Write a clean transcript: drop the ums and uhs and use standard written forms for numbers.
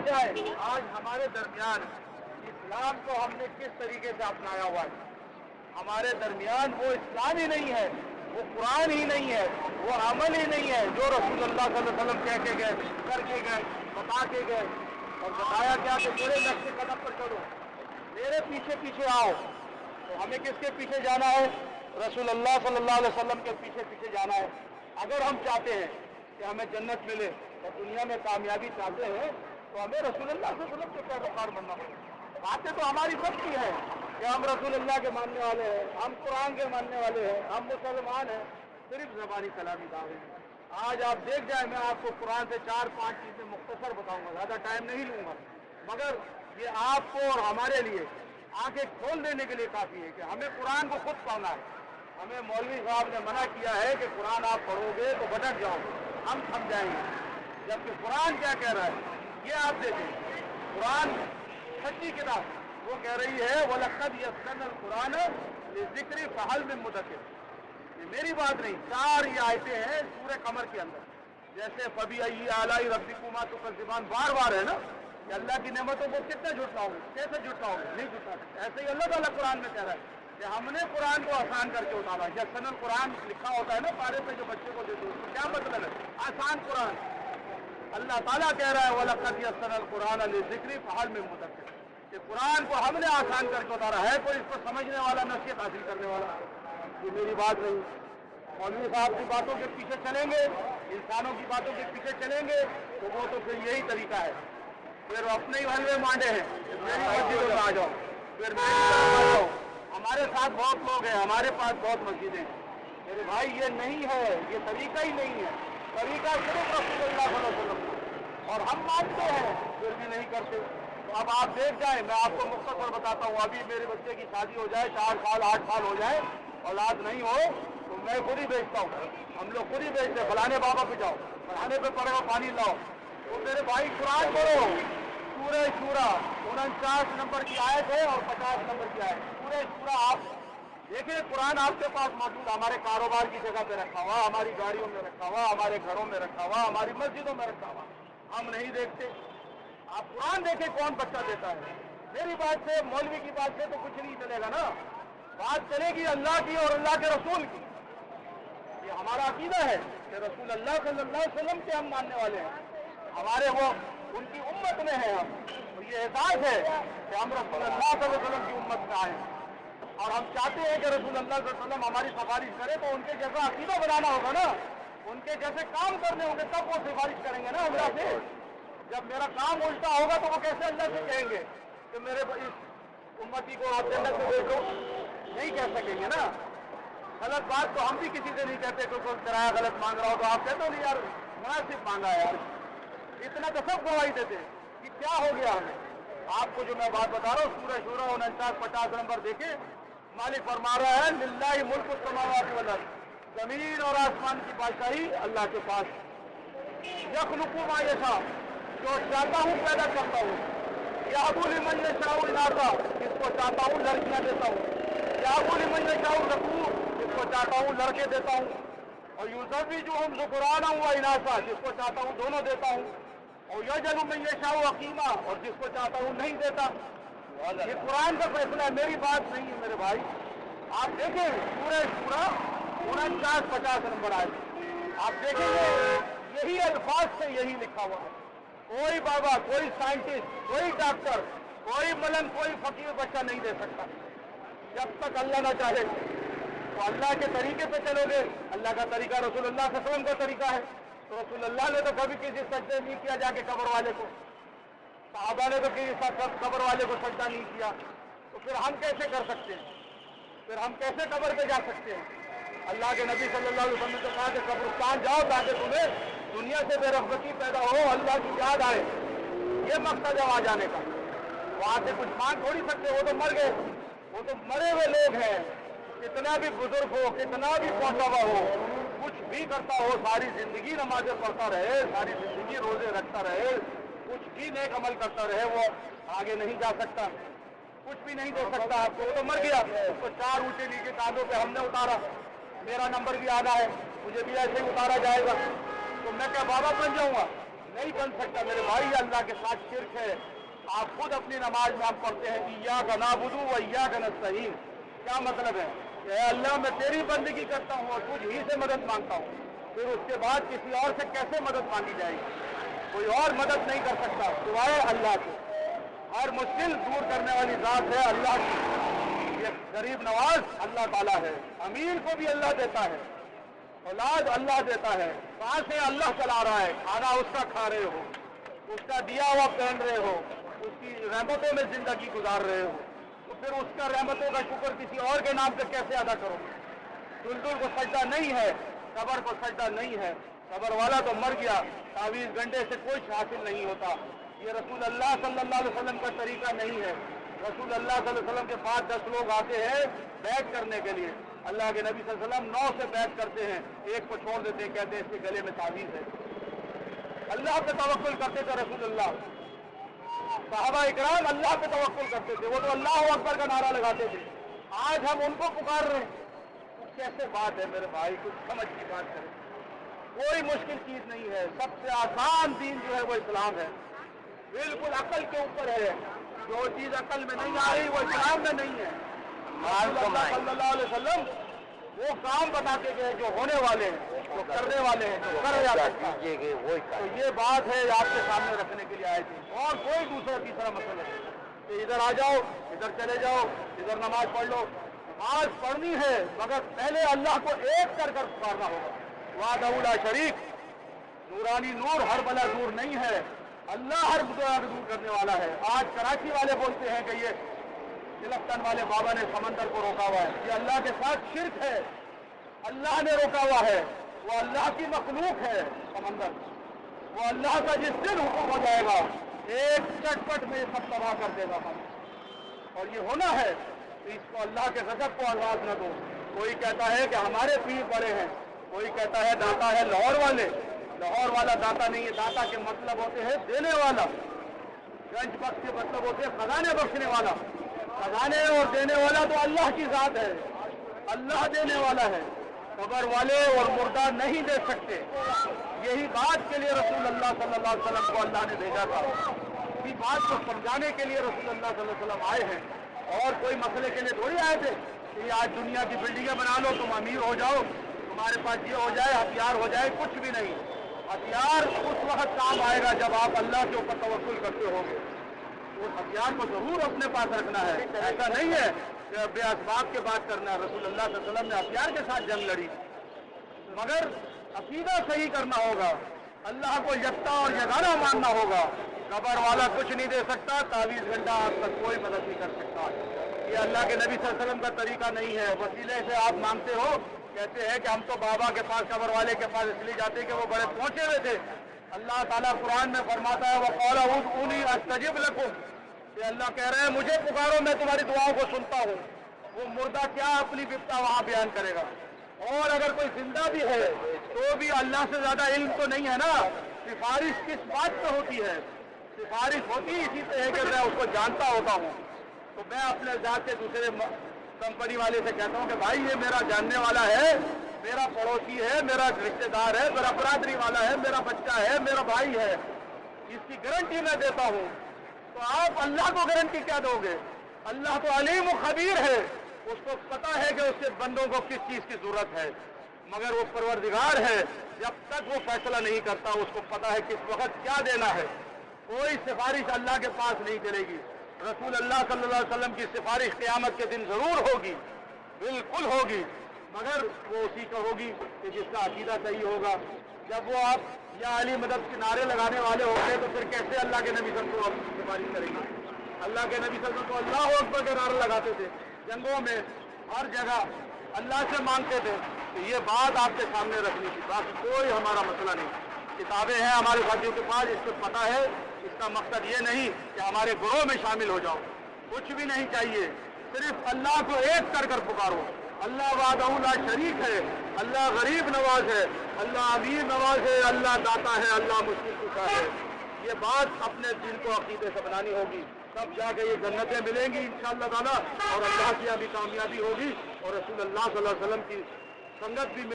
جائے آج ہمارے درمیان اسلام کو ہم نے کس طریقے سے اپنایا ہوا ہے. ہمارے درمیان وہ اسلام ہی نہیں ہے, وہ قرآن ہی نہیں ہے, وہ عمل ہی نہیں ہے جو رسول اللہ صلی اللہ علیہ وسلم کہہ کے گئے, کر کے گئے, بتا کے گئے. اور بتایا کیا کہ میرے نقش قدم پر چلو, میرے پیچھے پیچھے آؤ. تو ہمیں کس کے پیچھے جانا ہے؟ رسول اللہ صلی اللہ علیہ وسلم کے پیچھے پیچھے جانا ہے. اگر ہم چاہتے ہیں کہ ہمیں جنت ملے اور دنیا میں کامیابی چاہتے ہیں تو ہمیں رسول اللہ صلی اللہ علیہ وسلم کے پیروکار بننا پڑے. باتیں تو ہماری سب کی ہیں کہ ہم رسول اللہ کے ماننے والے ہیں, ہم قرآن کے ماننے والے ہیں, ہم مسلمان ہیں, صرف زبانی کلامی دعوے ہیں. آج آپ دیکھ جائیں, میں آپ کو قرآن سے 4-5 چیزیں مختصر بتاؤں گا, زیادہ ٹائم نہیں لوں گا, مگر یہ آپ کو اور ہمارے لیے آنکھیں کھول دینے کے لیے کافی ہے کہ ہمیں قرآن کو خود پڑھنا ہے. ہمیں مولوی صاحب نے منع کیا ہے کہ قرآن آپ پڑھو گے تو بھٹک جاؤ, ہم سمجھائیں گے, جبکہ قرآن کیا کہہ رہا ہے یہ آپ دیکھیں. قرآن سچی کتاب, وہ کہہ رہی ہے وَلَقَدْ يَسَّرْنَا الْقُرْآنَ لِلذِّكْرِ فَهَلْ مِن مُّدَّكِرٍ. یہ میری بات نہیں, 4 یہ آیتیں ہیں سورہ قمر کے اندر. جیسے فَبِأَيِّ آلَاءِ رَبِّكُمَا تُكَذِّبَانِ, بار بار ہے نا کہ اللہ کی نعمتوں کو کتنے جھٹلاؤ گے, کیسے جھٹلاؤ گے, نہیں جھٹلا سکتے. ایسے ہی اللہ تعالیٰ قرآن میں کہہ رہا ہے کہ ہم نے قرآن کو آسان کر کے اتارا. یسن القرآن لکھا ہوتا ہے نا پارے پہ جو بچے کو دیتے ہیں, کیا مطلب ہے؟ آسان قرآن. اللہ تعالیٰ کہہ رہا ہے وَلَقَدْ يَسَّرْنَا الْقُرْآنَ لِلذِّكْرِ فَهَلْ مِن مُّدَّكِرٍ, کہ قرآن کو ہم نے آسان کر کے اتارا ہے, کوئی اس کو سمجھنے والا, نصیحت حاصل کرنے والا. یہ میری بات نہیں. مولوی صاحب کی باتوں کے پیچھے چلیں گے, انسانوں کی باتوں کے پیچھے چلیں گے تو وہ تو پھر یہی طریقہ ہے. پھر اپنے ہی حلوے مانڈے ہیں, میری مسجدوں میں آ جاؤ, پھر میری طرف آ جاؤ. ہمارے ساتھ بہت لوگ ہیں, ہمارے پاس بہت مسجدیں ہیں. میرے بھائی یہ نہیں ہے, یہ طریقہ ہی نہیں ہے. طریقہ صرف رسول اللہ صلی اللہ علیہ وسلم کا, اور ہم مانتے ہیں پھر بھی نہیں کرتے. تو اب آپ دیکھ جائیں, میں آپ کو مختصر بتاتا ہوں. ابھی میرے بچے کی شادی ہو جائے, 4 سال 8 سال ہو جائے, اولاد نہیں ہو تو میں خود ہی بیچتا ہوں. ہم لوگ خود ہی بیچتے ہیں, فلانے بابا پہ جاؤ, فلانے پہ پڑے ہو پانی لاؤ. تو میرے بھائی قرآن پڑھو, سورہ شورا 49 نمبر کی آیت ہے اور 50 نمبر کی آیت. سورہ شورا آپ دیکھیں, قرآن آپ کے پاس موجود, ہمارے کاروبار کی جگہ پہ رکھا ہوا, ہماری گاڑیوں میں رکھا ہوا, ہمارے گھروں میں رکھا ہوا, ہماری مسجدوں میں رکھا ہوا. ہم نہیں دیکھتے. آپ قرآن دیکھیں کون بچہ دیتا ہے. میری بات سے, مولوی کی بات سے تو کچھ نہیں چلے گا نا. بات چلے گی اللہ کی اور اللہ کے رسول کی. یہ ہمارا عقیدہ ہے کہ رسول اللہ صلی اللہ علیہ وسلم کے ہم ماننے والے ہیں, ہمارے وہ ان کی امت میں ہیں ہم. اور یہ احساس ہے کہ ہم رسول اللہ صلی اللہ علیہ وسلم کی امت میں آئے, اور ہم چاہتے ہیں کہ رسول اللہ صلی اللہ علیہ وسلم ہماری سفارش کرے. تو ان کے جیسا عقیدہ بنانا ہوگا نا, ان کے جیسے کام کرنے ہوں گے تب وہ سفارش کریں گے نا اللہ سے. جب میرا کام الٹا ہوگا تو وہ کیسے اللہ سے کہیں گے کہ میرے اس امتی کو آپ جنت میں بھیجو؟ نہیں کہہ سکیں گے نا. غلط بات تو ہم بھی کسی سے نہیں کہتے کہ کوئی کرایہ غلط مانگ رہا ہو تو آپ کہتے ہو نہیں یار مناسب مانگا ہے یار. اتنا تو سب گواہی دیتے کہ کیا ہو گیا ہمیں. آپ کو جو میں بات بتا رہا ہوں, سورہ شورا 49-50 نمبر دیکھیں, مالک فرما رہا ہے للہ ملک السماوات والارض, زمین اور آسمان کی بادشاہی اللہ کے پاس. یخلق ما یشاء, جو چاہتا ہوں پیدا کرتا ہوں. یہب لمن یشاء اناثا, جس کو چاہتا ہوں لڑکیاں دیتا ہوں. یہب لمن یشاء الذکور, جس کو چاہتا ہوں لڑکے دیتا ہوں. اور یزوجہم ذکرانا و اناثا, جس کو چاہتا ہوں دونوں دیتا ہوں. اور یجعل من یشاء عقیما, اور جس کو چاہتا ہوں نہیں دیتا. یہ قرآن کا فیصلہ ہے, میری بات نہیں ہے میرے بھائی. آپ دیکھیں سورہ شورا 49-50 نمبر آئے, آپ دیکھیں گے یہی الفاظ سے یہی لکھا ہوا ہے. کوئی بابا, کوئی سائنٹسٹ, کوئی ڈاکٹر, کوئی ملنگ, کوئی فقیر بچہ نہیں دے سکتا جب تک اللہ نہ چاہے. تو اللہ کے طریقے پہ چلو گے. اللہ کا طریقہ رسول اللہ صلی اللہ علیہ وسلم کا طریقہ ہے. تو رسول اللہ نے تو کبھی کسی سجدے نہیں کیا جا کے قبر والے کو, صحابہ نے تو کسی قبر والے کو سجدہ نہیں کیا. تو پھر ہم کیسے کر سکتے ہیں؟ پھر ہم کیسے قبر پہ جا سکتے ہیں؟ اللہ کے نبی صلی اللہ علیہ وسلم نے کہا کہ قبرستان جاؤ تاکہ تمہیں دنیا سے بے رغبتی پیدا ہو, اللہ کی یاد آئے. یہ مقصد ہے وہاں جانے کا. وہاں سے کچھ مانگ تھوڑی سکتے, وہ تو مر گئے, وہ تو مرے ہوئے لوگ ہیں. کتنا بھی بزرگ ہو, کتنا بھی پہنچا ہوا ہو, کچھ بھی کرتا ہو, ساری زندگی نمازیں پڑھتا رہے, ساری زندگی روزے رکھتا رہے, کچھ بھی نیک عمل کرتا رہے, وہ آگے نہیں جا سکتا, کچھ بھی نہیں دے سکتا آپ کو. وہ تو مر گیا. اس کو 4 اونچے نیچے کاندھوں پہ ہم نے اتارا. میرا نمبر بھی آنا ہے, مجھے بھی ایسے ہی اتارا جائے گا. تو میں کیا بابا بن جاؤں گا؟ नहीं बन सकता मेरे भाई, अल्लाह के साथ शिर्क है। आप खुद अपनी नमाज में आप पढ़ते हैं इय्याका नअबुदु व इय्याका नस्तईन। क्या मतलब है? अल्लाह मैं तेरी बंदगी करता हूँ और तुझ ही से मदद मांगता हूँ। फिर उसके बाद किसी और से कैसे मदद मांगी जाएगी? कोई और मदद नहीं कर सकता सिवाय अल्लाह के। हर मुश्किल दूर करने वाली जात है अल्लाह की। ये गरीब नवाज अल्लाह ताला है, अमीर को भी अल्लाह देता है, औलाद अल्लाह देता है, सांसें अल्लाह चला रहा है, खाना उसका खा रहे हो, उसका दिया हुआ पहन रहे हो, उसकी रहमतों में जिंदगी गुजार रहे हो, तो फिर उसका रहमतों का शुक्र किसी और के नाम पे कैसे अदा करोगे? दुलदुल को सजदा नहीं है, कब्र को सजदा नहीं है, कब्र वाला तो मर गया, 24 घंटे से कोई हासिल नहीं होता। ये रसूल अल्लाह सल्लल्लाहु अलैहि वसल्लम का तरीका नहीं है। रसूल अल्लाह सल्लल्लाहु अलैहि वसल्लम के पास 10 लोग आते हैं बैठ करने के लिए, अल्लाह के नबी सल्लल्लाहु अलैहि वसल्लम 9 से बैठ करते हैं, एक को छोड़ देते हैं, कहते हैं इसके गले में तावीज़ है। अल्लाह पे तवक्कुल करते थे रसूल अल्लाह, सहाबा इकराम अल्लाह पे तवक्कुल करते थे, वो तो अल्लाह अकबर का नारा लगाते थे। आज हम उनको पुकार रहे हैं, कैसे बात है मेरे भाई? कुछ समझ की बात करें। कोई मुश्किल चीज नहीं है, सबसे आसान दीन जो है वो इस्लाम है, बिल्कुल अकल के ऊपर है। जो चीज अकल में नहीं आ रही वो इस्लाम में नहीं है। सल्लल्लाहु अलैहि वसल्लम वो काम बताते गए जो होने वाले हैं, जो करने वाले हैं, जो कर जा सकते हैं। तो ये बात है आपके सामने रखने के लिए आए थे, और कोई दूसरा तीसरा मसला नहीं कि इधर आ जाओ, इधर चले जाओ, इधर नमाज पढ़ लो। नमाज पढ़नी है मगर पहले अल्लाह को एक कर कर पुकारना होगा। वाहदहू ला शरीक, नूरानी नूर हर बला दूर नहीं है, अल्लाह हर बला दूर करने वाला है। आज कराची वाले बोलते हैं कि ये तिलकतन वाले बाबा ने समंदर को रोका हुआ है, ये अल्लाह के साथ शिर्क है, अल्लाह ने रोका हुआ है, वो अल्लाह की मखलूक है समंदर, वो अल्लाह का जिस दिन हुक्म हो जाएगा एक चटपट में सब तबाह कर देगा हम। और ये होना है तो इसको अल्लाह के गजब को आवाज न दो। कोई कहता है कि हमारे पीर बड़े हैं, कोई कहता है दाता है लाहौर वाले, लाहौर वाला दाता नहीं है, दाता के मतलब होते हैं देने वाला, गंज बख्श के मतलब होते हैं खजाने बख्शने वाला। खजाने और देने वाला तो अल्लाह की जात है, अल्लाह देने वाला है, कब्र वाले और मुर्दा नहीं दे सकते। यही बात के लिए रसूल अल्लाह सल्लल्लाहु अलैहि वसल्लम को अल्लाह ने भेजा था, इसी बात को समझाने के लिए रसूल अल्लाह सल्लल्लाहु अलैहि वसल्लम आए हैं, और कोई मसले के लिए थोड़ी आए थे कि आज दुनिया की बिल्डिंगें बना लो, तुम अमीर हो जाओ, तुम्हारे पास ये हो जाए, हथियार हो जाए, कुछ भी नहीं। हथियार उस वक्त काम आएगा जब आप अल्लाह के ऊपर तवक्कुल करते होंगे, उस हथियार को जरूर अपने पास रखना है। ऐसा नहीं है कि बेअसबाब के बात करना है। रसूल अल्लाह सल्लल्लाहु अलैहि वसल्लम ने हथियार के साथ जंग लड़ी, मगर अकीदा सही करना होगा, अल्लाह को यकता और यगाना मानना होगा। कब्र वाला कुछ नहीं दे सकता, 24 घंटा आप तक कोई मदद नहीं कर सकता। ये अल्लाह के नबी सल्लल्लाहु अलैहि वसल्लम का तरीका नहीं है। वसीले से आप मांगते हो, कहते हैं कि हम तो बाबा के पास, कब्र वाले के पास इसलिए जाते कि वो बड़े पहुंचे हुए थे। अल्लाह ताला कुरान में फरमाता है वक़ाल उदऊनी अस्तजिब लकुम, ये अल्लाह कह रहे हैं मुझे पुकारो मैं तुम्हारी दुआओं को सुनता हूँ। वो मुर्दा क्या अपनी विपता वहाँ बयान करेगा? और अगर कोई जिंदा भी है तो भी अल्लाह से ज्यादा इल्म तो नहीं है ना। सिफारिश किस बात पे होती है? सिफारिश होती इसी से है कि मैं उसको जानता होता हूँ, तो मैं अपने जात से दूसरे कंपनी वाले से कहता हूँ कि भाई ये मेरा जानने वाला है, मेरा पड़ोसी है, मेरा रिश्तेदार है, मेरा बरादरी वाला है, मेरा बच्चा है, मेरा भाई है, इसकी गारंटी मैं देता हूँ। तो आप अल्लाह को गारंटी क्या दोगे? अल्लाह तो अलीम व खबीर है, उसको पता है कि उसके बंदों को किस चीज की जरूरत है, मगर वो परवरदिगार है, जब तक वो फैसला नहीं करता उसको पता है किस वक्त क्या देना है। कोई सिफारिश अल्लाह के पास नहीं चलेगी। रसूल अल्लाह सल्लल्लाहु अलैहि वसल्लम की सिफारिश क़यामत के दिन जरूर होगी, बिल्कुल होगी, मगर वो उसी का होगी कि जिसका अकीदा सही होगा। जब वो आप या अली मदद के नारे लगाने वाले होंगे तो फिर कैसे अल्लाह के नबी सल्लल्लाहु अलैहि वसल्लम को सिफारिश करेंगे? अल्लाह के नबी सल्लल्लाहु अलैहि वसल्लम को अल्लाह अकबर के नारे लगाते थे, जंगों में हर जगह अल्लाह से मांगते थे। तो ये बात आपके सामने रखनी थी, बाकी कोई हमारा मसला नहीं। किताबें हैं हमारे साथियों के पास, इसको पता है, इसका मकसद ये नहीं कि हमारे गुरों में शामिल हो जाओ, कुछ भी नहीं चाहिए। सिर्फ अल्लाह को एक कर कर पुकारो। अल्लाह वाहदहू ला शरीक है, अल्लाह गरीब नवाज है, अल्लाह अमीर नवाज है, अल्लाह दाता है, अल्लाह मुश्किल कुशा है। ये बात अपने दिल को अकीदे से बनानी होगी, तब जाके ये जन्नतें मिलेंगी इंशाअल्लाह ताला, और अल्लाह की अभी कामयाबी होगी और रसूल अल्लाह सल्लल्लाहु अलैहि वसल्लम की संगत भी